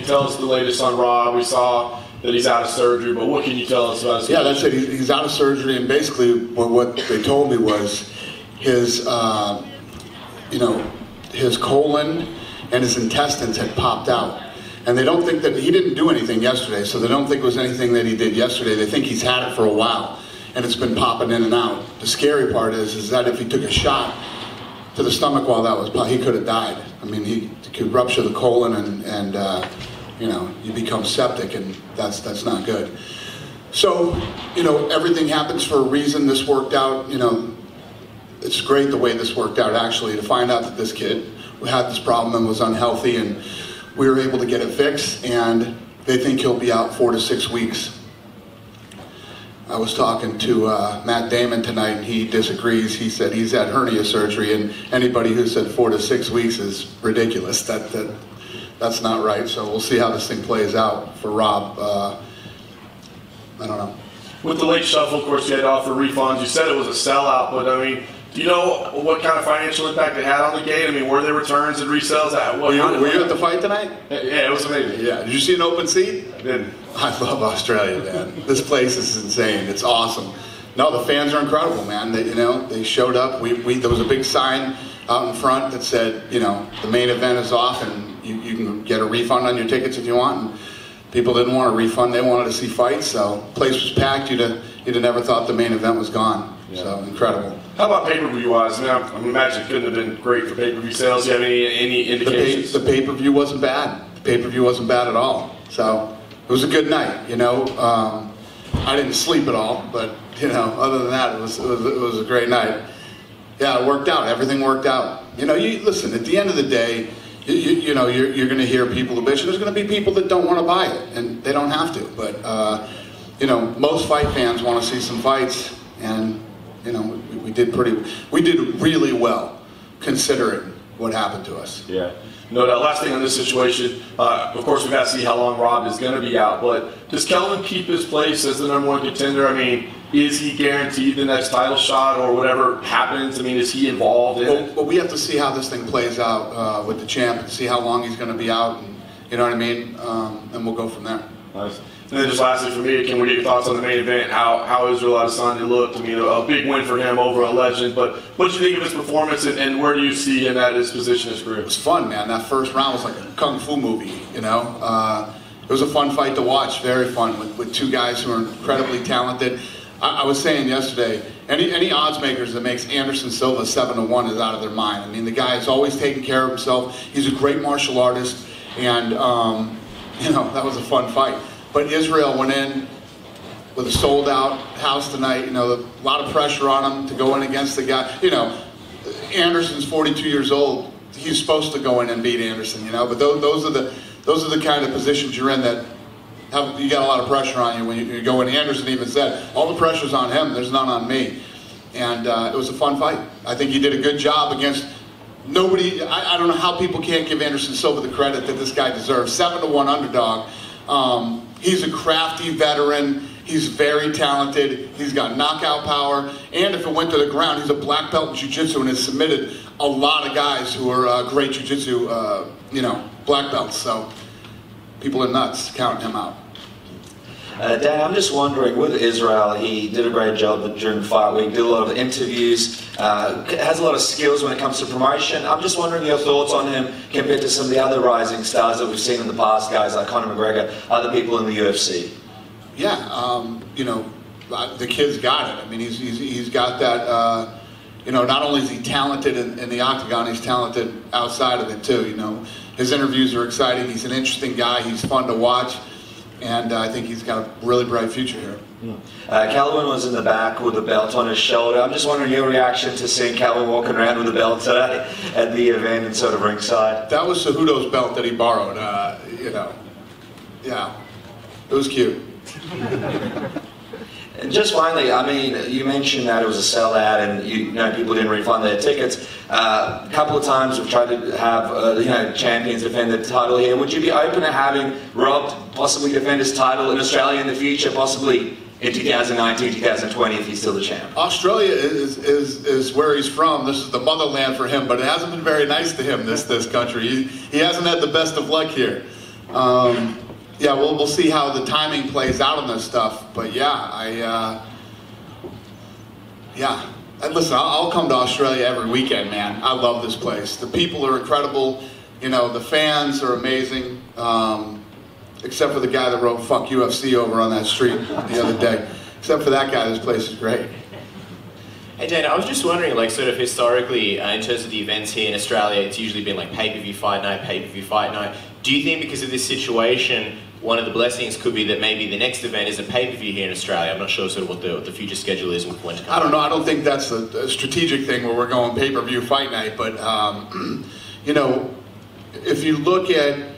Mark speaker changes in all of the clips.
Speaker 1: tell us the latest on Rob? We saw that he's out of surgery, but what can you tell us about his
Speaker 2: Yeah, that's it. He's out of surgery, and basically what they told me was his, his colon and his intestines had popped out. And they don't think that, he didn't do anything yesterday, so they don't think it was anything that he did yesterday. They think he's had it for a while, and it's been popping in and out. The scary part is that if he took a shot to the stomach while that was popping, he could have died. I mean, he could rupture the colon and you become septic, and that's not good. So, everything happens for a reason. This worked out, it's great the way this worked out, actually, to find out that this kid had this problem and was unhealthy, and we were able to get it fixed, and they think he'll be out 4 to 6 weeks. I was talking to Matt Damon tonight, and he disagrees. He said he's had hernia surgery, and anybody who said 4 to 6 weeks is ridiculous. That's not right. So we'll see how this thing plays out for Rob. I don't know.
Speaker 1: With the late shuffle, of course, you had to offer refunds. You said it was a sellout, but I mean, do you know what kind of financial impact it had on the gate? I mean, were there returns and resales?
Speaker 2: Were you at the fight tonight?
Speaker 1: Yeah, it was amazing.
Speaker 2: Yeah. Did you see an open seat?
Speaker 1: I didn't.
Speaker 2: I love Australia, man. This place is insane. It's awesome. No, the fans are incredible, man. They showed up. There was a big sign out in front that said, the main event is off, and you can get a refund on your tickets if you want. And people didn't want a refund; they wanted to see fights. So, the place was packed. You'd have never thought the main event was gone. Yeah. So incredible.
Speaker 1: How about pay-per-view wise? I imagine it couldn't have been great for pay-per-view sales. Do you have any indications?
Speaker 2: The pay-per-view wasn't bad. The pay-per-view wasn't bad at all. So it was a good night. I didn't sleep at all, but other than that, it was a great night. Yeah, it worked out. Everything worked out. You listen. At the end of the day, you're going to hear people who bitch, and there's going to be people that don't want to buy it, and they don't have to. But most fight fans want to see some fights, and we did really well considering what happened to us.
Speaker 1: Yeah. No doubt. Last thing on this situation, of course, we've got to see how long Rob is going to be out, but does Kelvin keep his place as the #1 contender? I mean, is he guaranteed the next title shot or whatever happens? I mean, is he involved in it?
Speaker 2: Well, we have to see how this thing plays out with the champ and see how long he's going to be out, and you know what I mean? And we'll go from there.
Speaker 1: Nice. And then just lastly for me, can we get your thoughts on the main event, how Israel Adesanya looked? I mean, a big win for him over a legend, but what did you think of his performance, and where do you see him at his position in his career?
Speaker 2: It was fun, man. That first round was like a kung fu movie, It was a fun fight to watch, very fun, with two guys who are incredibly talented. I was saying yesterday, any odds makers that makes Anderson Silva 7-1 is out of their mind. I mean, the guy is always taking care of himself. He's a great martial artist, and, that was a fun fight. But Israel went in with a sold-out house tonight. A lot of pressure on him to go in against the guy. Anderson's 42 years old. He's supposed to go in and beat Anderson. But those are the kind of positions you're in that you got a lot of pressure on you when you go in. Anderson even said, "All the pressure's on him. There's none on me." And it was a fun fight. I think he did a good job against nobody. I don't know how people can't give Anderson Silva the credit that this guy deserves. 7-1 underdog. He's a crafty veteran. He's very talented. He's got knockout power. And if it went to the ground, he's a black belt in jiu-jitsu and has submitted a lot of guys who are great jiu-jitsu, black belts. So people are nuts counting him out.
Speaker 3: Dan, I'm just wondering, with Israel, he did a great job during fight week, did a lot of interviews, has a lot of skills when it comes to promotion. I'm just wondering your thoughts on him compared to some of the other rising stars that we've seen in the past, guys like Conor McGregor, other people in the UFC.
Speaker 2: Yeah, the kid's got it. I mean, he's got that, not only is he talented in the octagon, he's talented outside of it too, His interviews are exciting. He's an interesting guy. He's fun to watch. And I think he's got a really bright future here.
Speaker 3: Calvin was in the back with a belt on his shoulder. I'm just wondering your reaction to seeing Calvin walking around with a belt today at the event and sort of ringside.
Speaker 2: That was Cejudo's belt that he borrowed. Yeah, it was cute.
Speaker 3: And just finally, I mean, you mentioned that it was a sellout and people didn't refund their tickets. A couple of times we've tried to have champions defend the title here. Would you be open to having Rob possibly defend his title in Australia in the future, possibly in 2019, 2020 if he's still the champ?
Speaker 2: Australia is where he's from. This is the motherland for him, but it hasn't been very nice to him, this country. He hasn't had the best of luck here. Yeah, we'll see how the timing plays out on this stuff. But yeah, And listen, I'll come to Australia every weekend, man. I love this place. The people are incredible. You know, the fans are amazing. Except for the guy that wrote "fuck UFC" over on that street the other day. Except for that guy, this place is great.
Speaker 4: Hey Dana, I was just wondering, like, sort of historically, in terms of the events here in Australia, it's usually been like pay-per-view fight night, pay-per-view fight night. Do you think because of this situation, one of the blessings could be that maybe the next event is a pay-per-view here in Australia? I'm not sure sort of what the future schedule is and when to come.
Speaker 2: I don't know. I don't think that's a strategic thing where we're going pay-per-view fight night. But, you know, if you look at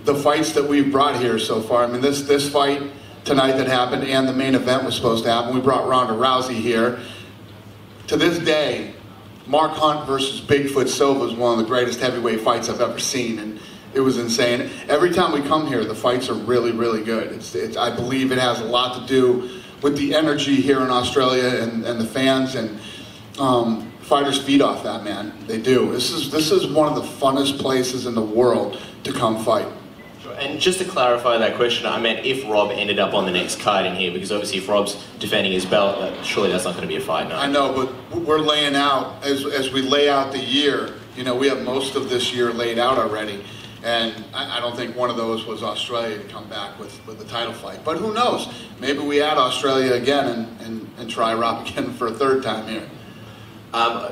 Speaker 2: the fights that we've brought here so far, I mean, this fight tonight that happened and the main event was supposed to happen, we brought Ronda Rousey here. To this day, Mark Hunt versus Bigfoot Silva is one of the greatest heavyweight fights I've ever seen, and it was insane. Every time we come here, the fights are really, really good. I believe it has a lot to do with the energy here in Australia and the fans, and fighters feed off that, man. They do. This is one of the funnest places in the world to come fight.
Speaker 4: And just to clarify that question, I meant if Rob ended up on the next card in here, because obviously if Rob's defending his belt, surely that's not going to be a fight night.
Speaker 2: I know, but we're laying out, as we lay out the year, you know, we have most of this year laid out already. And I don't think one of those was Australia to come back with the title fight. But who knows? Maybe we add Australia again and try Rob again for a third time here.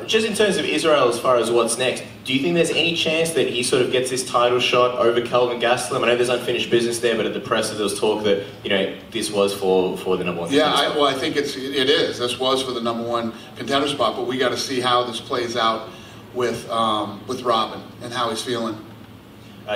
Speaker 4: Just in terms of Israel, as far as what's next, do you think there's any chance that he sort of gets this title shot over Kelvin Gastelum? I know there's unfinished business there, but at the presser there was talk that, you know, this was for the number one.
Speaker 2: Yeah, I think it is. This was for the number one contender spot, but we got to see how this plays out with Robin and how he's feeling.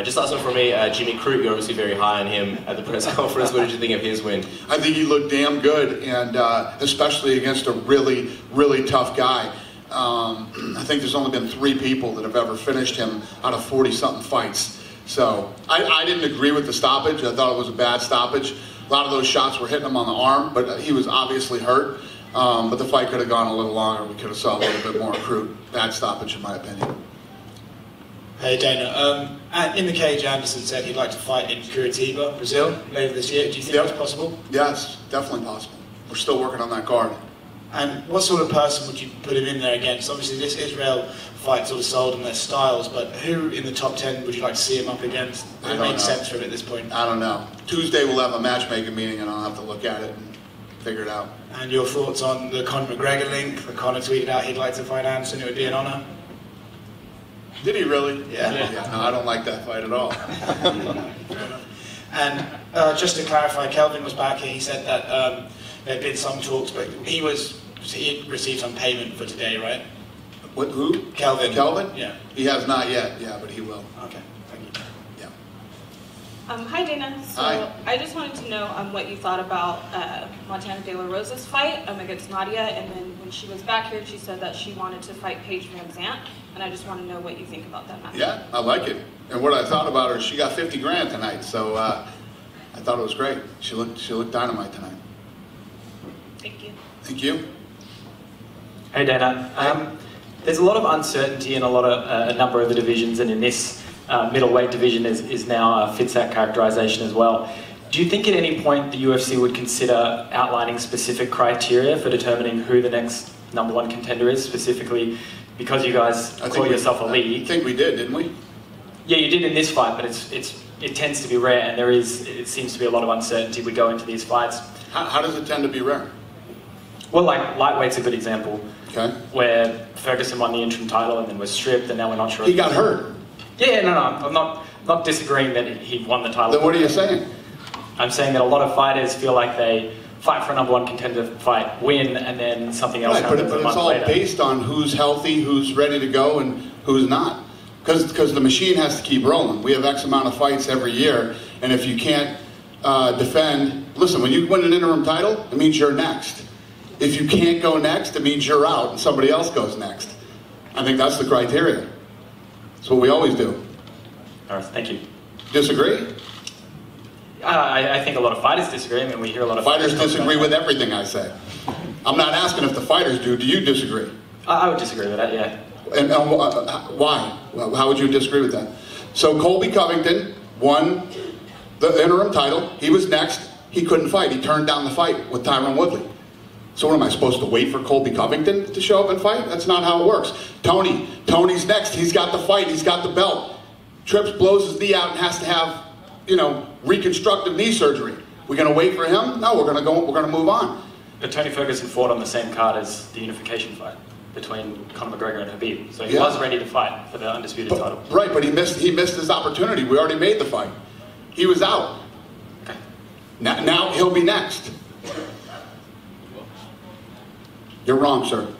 Speaker 4: Just last one from me, Jimmy Crute, you're obviously very high on him at the press conference. What did you think of his win?
Speaker 2: I think he looked damn good, and especially against a really, really tough guy. I think there's only been 3 people that have ever finished him out of 40-something fights. So I didn't agree with the stoppage. I thought it was a bad stoppage. A lot of those shots were hitting him on the arm, but he was obviously hurt. But the fight could have gone a little longer. We could have saw a little bit more Crute. Bad stoppage, in my opinion.
Speaker 5: Hey Dana, in the cage Anderson said he'd like to fight in Curitiba, Brazil, later this year. Do you think that's possible?
Speaker 2: Yeah, it's definitely possible. We're still working on that card.
Speaker 5: And what sort of person would you put him in there against? Obviously this Israel fight sort of sold on their styles, but who in the top 10 would you like to see him up against? It makes sense for him at this point.
Speaker 2: I don't know. Tuesday we'll have a matchmaking meeting and I'll have to look at it and figure it out.
Speaker 5: And your thoughts on the Conor McGregor link? The Conor tweeted out he'd like to fight Anderson, it would be an honour.
Speaker 2: Did he really?
Speaker 5: Yeah.
Speaker 2: No, I don't like that fight at all.
Speaker 5: And just to clarify, Kelvin was back here. He said that there had been some talks, but he received some payment for today, right?
Speaker 2: What? Who?
Speaker 5: Kelvin.
Speaker 2: Kelvin?
Speaker 5: Yeah.
Speaker 2: He has not yet. Yeah, but he will.
Speaker 5: Okay. Thank you.
Speaker 2: Yeah.
Speaker 6: Hi Dana. So
Speaker 2: Hi.
Speaker 6: I just wanted to know what you thought about Montana De La Rosa's fight against Nadia, and then when she was back here, she said that she wanted to fight Paige Van Zandt, and I just want to know what you think about that match.
Speaker 2: Yeah, I like it. And what I thought about her, she got 50 grand tonight, so I thought it was great. She looked dynamite tonight.
Speaker 6: Thank you.
Speaker 2: Thank you.
Speaker 7: Hey Dana, there's a lot of uncertainty in a number of the divisions, and in this middleweight division is now a FITSAC characterization as well. Do you think at any point the UFC would consider outlining specific criteria for determining who the next number one contender is, specifically because you guys call yourself a league?
Speaker 2: I think we did, didn't we?
Speaker 7: Yeah, you did in this fight, but it tends to be rare, and it seems to be a lot of uncertainty we go into these fights.
Speaker 2: How does it tend to be rare?
Speaker 7: Well, like lightweight's a good example.
Speaker 2: Okay.
Speaker 7: Where Ferguson won the interim title and then was stripped, and now we're not sure.
Speaker 2: He got hurt.
Speaker 7: Yeah, no, I'm not disagreeing that he won the title.
Speaker 2: Then what are you saying?
Speaker 7: I'm saying that a lot of fighters feel like they fight for a number one contender fight, win, and then something else happens
Speaker 2: but
Speaker 7: a month
Speaker 2: it's all
Speaker 7: later.
Speaker 2: based on who's healthy, who's ready to go, and who's not. Because the machine has to keep rolling. We have X amount of fights every year, and if you can't defend, listen, when you win an interim title, it means you're next. If you can't go next, it means you're out and somebody else goes next. I think that's the criteria. That's what we always do.
Speaker 7: All right, thank you.
Speaker 2: Disagree?
Speaker 7: I think a lot of fighters disagree. I mean, we hear a lot of
Speaker 2: fighters disagree with everything I say. I'm not asking if the fighters do. Do you disagree?
Speaker 7: I would disagree with that, yeah.
Speaker 2: And why? How would you disagree with that? So Colby Covington won the interim title. He was next. He couldn't fight. He turned down the fight with Tyron Woodley. So what am I supposed to wait for Colby Covington to show up and fight? That's not how it works. Tony's next. He's got the fight. He's got the belt. Trips blows his knee out and has to have, you know, reconstructive knee surgery. We're going to wait for him? No, we're going to move on.
Speaker 7: But Tony Ferguson fought on the same card as the unification fight between Conor McGregor and Khabib. So he was ready to fight for the undisputed title.
Speaker 2: Right, but he missed his opportunity. We already made the fight. He was out.
Speaker 7: Okay.
Speaker 2: Now he'll be next. You're wrong, sir.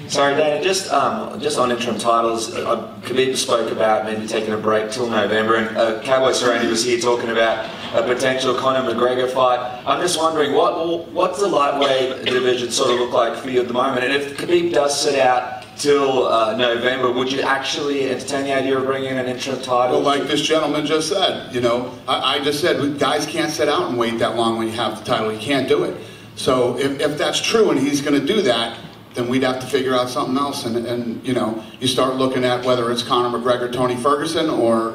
Speaker 3: Sorry, Dana, just on interim titles, Khabib spoke about maybe taking a break till November, and Cowboy Cerrone was here talking about a potential Conor McGregor fight. I'm just wondering, what's the lightweight division sort of look like for you at the moment? And if Khabib does sit out till November, would you actually entertain the idea of bringing in an interim title?
Speaker 2: Well, like this gentleman just said, you know, I just said, guys can't sit out and wait that long when you have the title. You can't do it. So if that's true and he's going to do that, then we'd have to figure out something else, and you know, you start looking at whether it's Conor McGregor, Tony Ferguson, or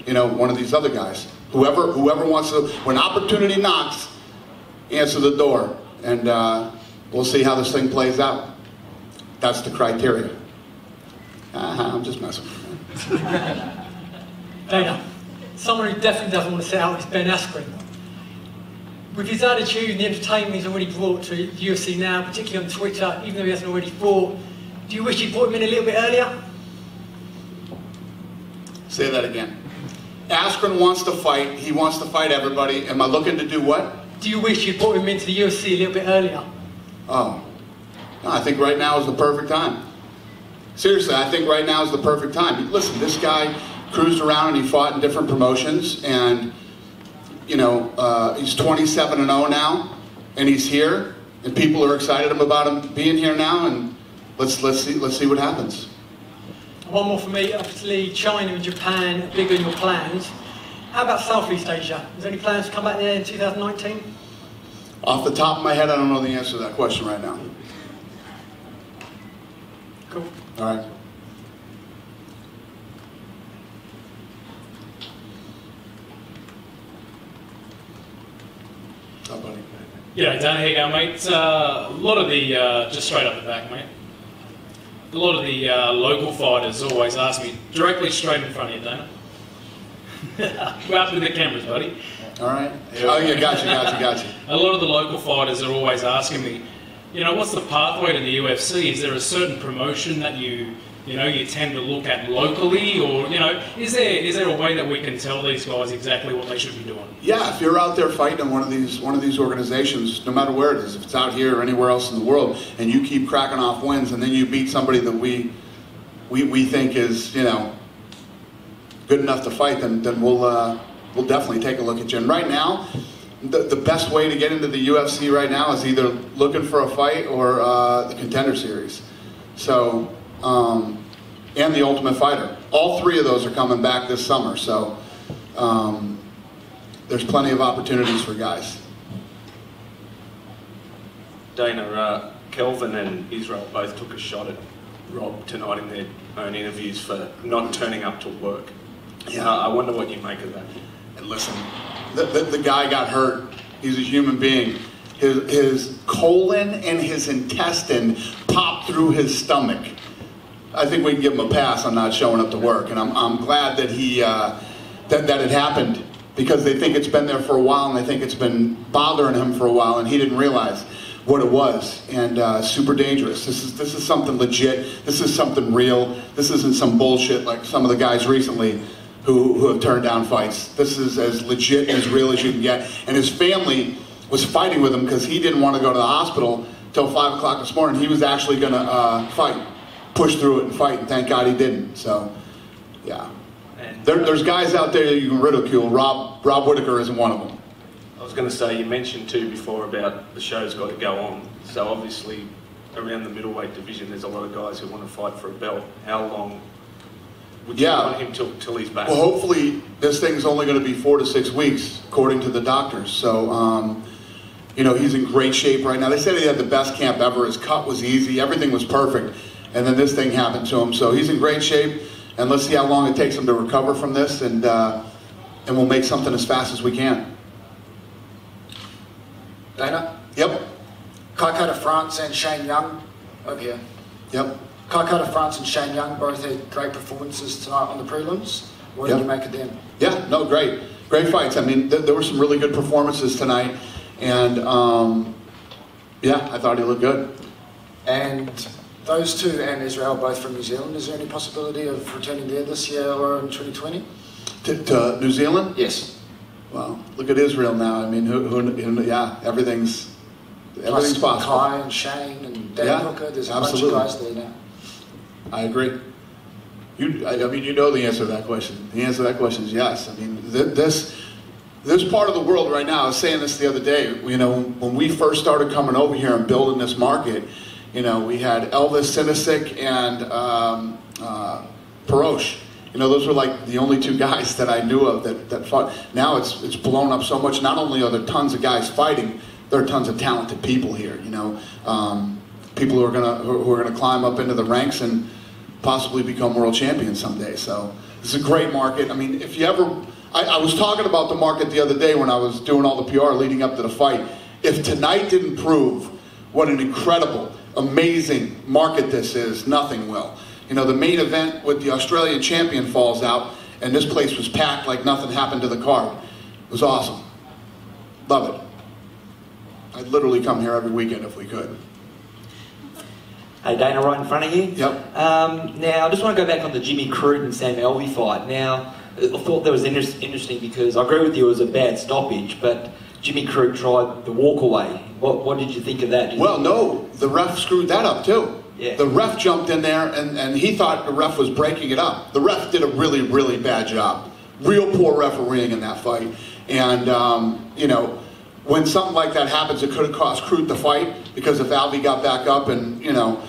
Speaker 2: you know, one of these other guys. Whoever wants to, when opportunity knocks, answer the door, and we'll see how this thing plays out. That's the criteria. I'm just messing with you.
Speaker 8: Dana, someone who definitely doesn't want to sit out is Ben Askren. With his attitude and the entertainment he's already brought to the UFC now, particularly on Twitter, even though he hasn't already fought, do you wish he'd brought him in a little bit earlier?
Speaker 2: Say that again. Askren wants to fight. He wants to fight everybody. Am I looking to do what?
Speaker 8: Do you wish you'd brought him into the UFC a little bit earlier?
Speaker 2: Oh. No, I think right now is the perfect time. Seriously, I think right now is the perfect time. Listen, this guy cruised around and he fought in different promotions, and you know, he's 27-0 now, and he's here, and people are excited about him being here now, and let's see what happens.
Speaker 8: One more for me. Obviously, China and Japan are bigger in your plans. How about Southeast Asia? Is there any plans to come back there in 2019?
Speaker 2: Off the top of my head, I don't know the answer to that question right now.
Speaker 8: Cool.
Speaker 2: All right. Oh, buddy.
Speaker 9: Yeah, Dana, how you going, mate? A lot of the, just straight up the back, mate. A lot of the local fighters always ask me, directly straight in front of you, Dana. Go up with the cameras, buddy.
Speaker 2: All right. Oh, yeah, gotcha.
Speaker 9: A lot of the local fighters are always asking me, you know, what's the pathway to the UFC? Is there a certain promotion that you tend to look at locally, or is there a way that we can tell these guys exactly what they should be doing?
Speaker 2: Yeah, if you're out there fighting in one of these organizations, no matter where it is, if it's out here or anywhere else in the world, and you keep cracking off wins, and then you beat somebody that we think is good enough to fight, then we'll definitely take a look at you. And right now, the best way to get into the UFC right now is either looking for a fight or the Contender Series. So. And the Ultimate Fighter. All three of those are coming back this summer, so there's plenty of opportunities for guys.
Speaker 10: Dana, Kelvin and Israel both took a shot at Rob tonight in their own interviews for not turning up to work.
Speaker 2: Yeah.
Speaker 10: I wonder what you make of that.
Speaker 2: And listen, the guy got hurt. He's a human being. His colon and his intestine popped through his stomach. I think we can give him a pass on not showing up to work, and I'm glad that that it happened, because they think it's been there for a while, and they think it's been bothering him for a while, and he didn't realize what it was. And super dangerous. This is something legit. This is something real. This isn't some bullshit like some of the guys recently who have turned down fights. This is as legit and as real as you can get. And his family was fighting with him because he didn't want to go to the hospital till 5 o'clock this morning. He was actually going to fight. Push through it and fight, and thank God he didn't. So, yeah. There's guys out there that you can ridicule. Rob Whittaker isn't one of them.
Speaker 10: I was going to say, you mentioned too before about the show's got to go on. So obviously, around the middleweight division, there's a lot of guys who want to fight for a belt. How long would you want him till he's back?
Speaker 2: Well, hopefully this thing's only going to be 4 to 6 weeks, according to the doctors. So, he's in great shape right now. They said he had the best camp ever. His cut was easy. Everything was perfect. And then this thing happened to him. So he's in great shape. And let's see how long it takes him to recover from this. And, and we'll make something as fast as we can.
Speaker 5: Dana?
Speaker 2: Yep.
Speaker 5: Kaikai de France and Shane Young over here.
Speaker 2: Yep.
Speaker 5: Kaikai de France and Shane Young both had great performances tonight on the prelims. What did you make of them?
Speaker 2: Yeah, no, great. Great fights. I mean, there were some really good performances tonight, and yeah, I thought he looked good.
Speaker 5: And those two and Israel both from New Zealand. Is there any possibility of returning there this year or in 2020?
Speaker 2: To New Zealand?
Speaker 5: Yes.
Speaker 2: Well, look at Israel now. I mean, yeah, everything's possible.
Speaker 5: Kai and Shane and Dan Hooker. There's a bunch of guys there now.
Speaker 2: I agree. I mean, you know the answer to that question. The answer to that question is yes. I mean, this part of the world right now, I was saying this the other day, you know, when we first started coming over here and building this market, you know, we had Elvis Sinisic and Perosh. You know, those were like the only two guys that I knew of that fought. Now it's blown up so much. Not only are there tons of guys fighting, there are tons of talented people here. You know, people who are gonna climb up into the ranks and possibly become world champions someday. So it's a great market. I mean, if you ever, I was talking about the market the other day when I was doing all the PR leading up to the fight. If tonight didn't prove what an incredible, amazing market this is, nothing will. You know, the main event with the Australian champion falls out, and this place was packed like nothing happened to the card. It was awesome. Love it. I'd literally come here every weekend if we could.
Speaker 11: Hey Dana, right in front of you.
Speaker 2: Yep.
Speaker 11: Now, I just want to go back on the Jimmy Crute and Sam Alvey fight. Now, I thought that was interesting because I agree with you, it was a bad stoppage, but Jimmy Crute tried the walk away. What did you think of that?
Speaker 2: Well, no, the ref screwed that up too.
Speaker 11: Yeah.
Speaker 2: The ref jumped in there and he thought the ref was breaking it up. The ref did a really, really bad job. Real poor refereeing in that fight. And, you know, when something like that happens, it could have cost Crute the fight because if Alvey got back up and, you know,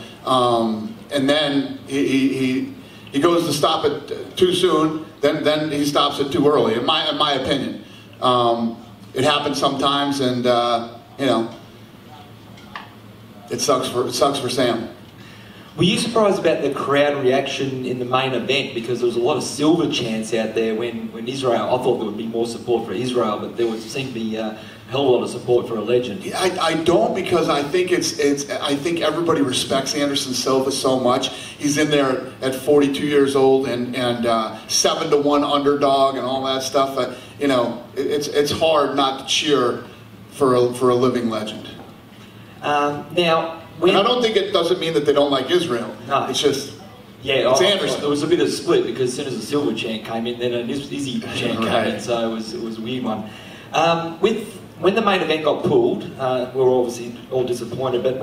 Speaker 2: and then he goes to stop it too soon, then he stops it too early, in my opinion. It happens sometimes, and you know, it sucks for Sam.
Speaker 11: Were you surprised about the crowd reaction in the main event? Because there was a lot of silver chants out there when Israel, I thought there would be more support for Israel, but there seemed to be a hell of a lot of support for a legend.
Speaker 2: Yeah, I don't, because I think I think everybody respects Anderson Silva so much. He's in there at 42 years old and 7-1 underdog and all that stuff. You know, it's hard not to cheer for a living legend.
Speaker 11: Now,
Speaker 2: and I don't think it doesn't mean that they don't like Israel. No, it's just it's Anderson.
Speaker 11: There was a bit of split because as soon as the silver chant came in, then an Izzy chant came in, so it was a weird one. When the main event got pulled, we were obviously all disappointed, but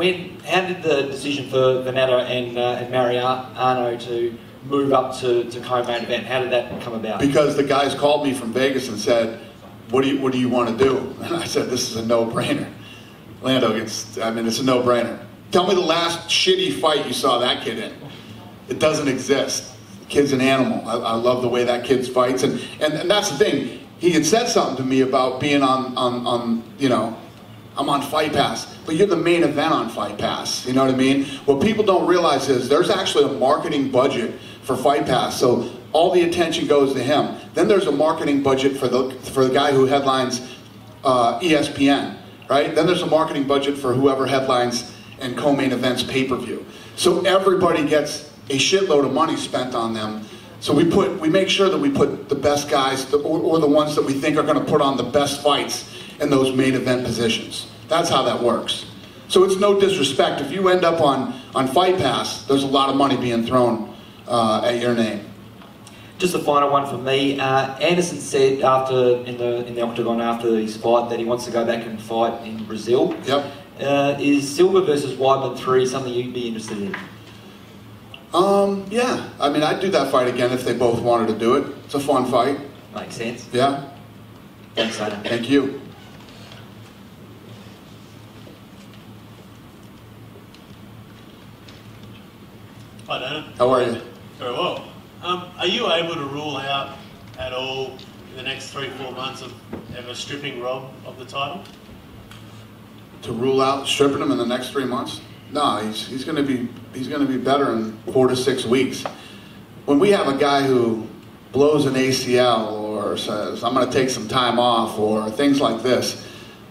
Speaker 11: how did the decision for Vanatta and Mariano to move up to co-main event, how did that come about?
Speaker 2: Because the guys called me from Vegas and said, what do you want to do? And I said, this is a no-brainer. Lando it's a no-brainer. Tell me the last shitty fight you saw that kid in. It doesn't exist. The kid's an animal. I love the way that kid fights, and that's the thing. He had said something to me about being on you know, I'm on Fight Pass, but you're the main event on Fight Pass. You know what I mean? What people don't realize is there's actually a marketing budget for Fight Pass, so all the attention goes to him. Then there's a marketing budget for the guy who headlines ESPN, right? Then there's a marketing budget for whoever headlines and co-main events pay-per-view. So everybody gets a shitload of money spent on them. So we make sure that we put the best guys, or the ones that we think are going to put on the best fights in those main event positions. That's how that works. So it's no disrespect. If you end up on Fight Pass, there's a lot of money being thrown at your name.
Speaker 11: Just a final one from me. Anderson said in the octagon after his fight that he wants to go back and fight in Brazil.
Speaker 2: Yep.
Speaker 11: Is Silva versus Weidman 3 something you'd be interested in?
Speaker 2: Yeah. I mean, I'd do that fight again if they both wanted to do it. It's a fun fight.
Speaker 11: Makes sense.
Speaker 2: Yeah.
Speaker 11: Thanks, Dana.
Speaker 2: Thank you.
Speaker 12: Hi, Dana.
Speaker 2: How are you?
Speaker 12: Very well. Are you able to rule out at all in the next 3-4 months of ever stripping Rob of the title?
Speaker 2: To rule out stripping him in the next 3 months? No, he's going to be better in 4 to 6 weeks. When we have a guy who blows an ACL or or says, I'm going to take some time off, or things like this,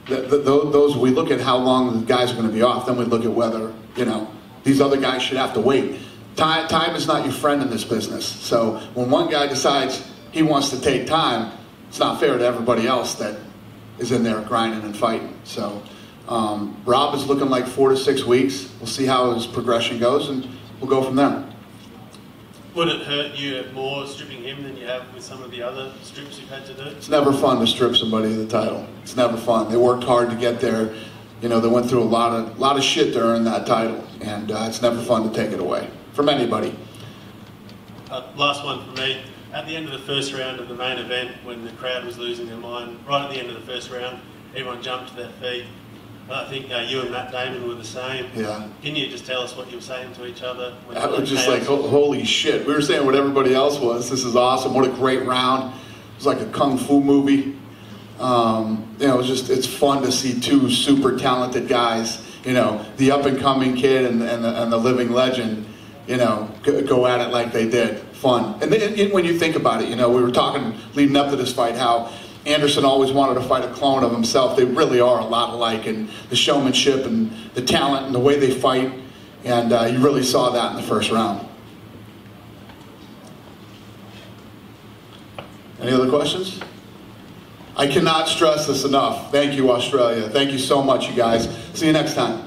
Speaker 2: those we look at how long the guys are going to be off, then we look at whether, you know, these other guys should have to wait. Time is not your friend in this business. So when one guy decides he wants to take time, it's not fair to everybody else that is in there grinding and fighting. So Rob is looking like 4 to 6 weeks. We'll see how his progression goes, and we'll go from there.
Speaker 12: Would it hurt you more stripping him than you have with some of the other strips you've had to do?
Speaker 2: It's never fun to strip somebody of the title. It's never fun. They worked hard to get there. You know, they went through a lot of shit to earn that title, and it's never fun to take it away from anybody.
Speaker 12: Last one for me. At the end of the first round of the main event, when the crowd was losing their mind, right at the end of the first round, everyone jumped to their feet. I think you and Matt Damon were the same.
Speaker 2: Yeah.
Speaker 12: Can you just tell us what you were saying to each other?
Speaker 2: I was just like, holy shit. We were saying what everybody else was. This is awesome. What a great round. It was like a kung fu movie. You know, it's fun to see two super talented guys, you know, the up and coming kid and the living legend, you know, go at it like they did. Fun. And then when you think about it, you know, we were talking leading up to this fight how Anderson always wanted to fight a clone of himself. They really are a lot alike in the showmanship and the talent and the way they fight. And you really saw that in the first round. Any other questions? I cannot stress this enough. Thank you, Australia. Thank you so much, you guys. See you next time.